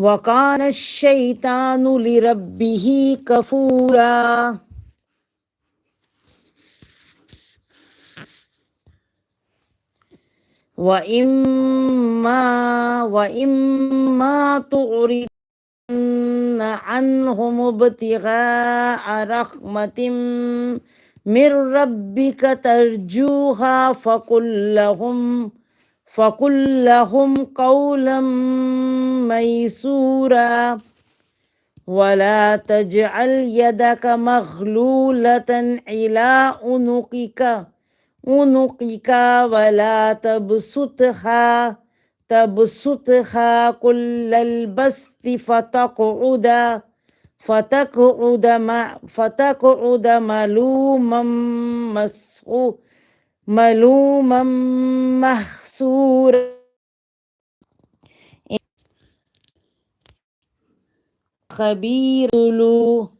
वकान शैतानु लिरब्बिही कफूरा। व इम्मा तुरिदन अन्हुम इब्तिगाअ रहमतिम मिर रब्बिक तरजूहा फकुल्लहुम कौलम मैसूरा। वला तजअल यदक मगलूलतन इला उनुकिका वला तबसुतहा कुल्लल बस्ति فتقعد ملوما محسورا خبير له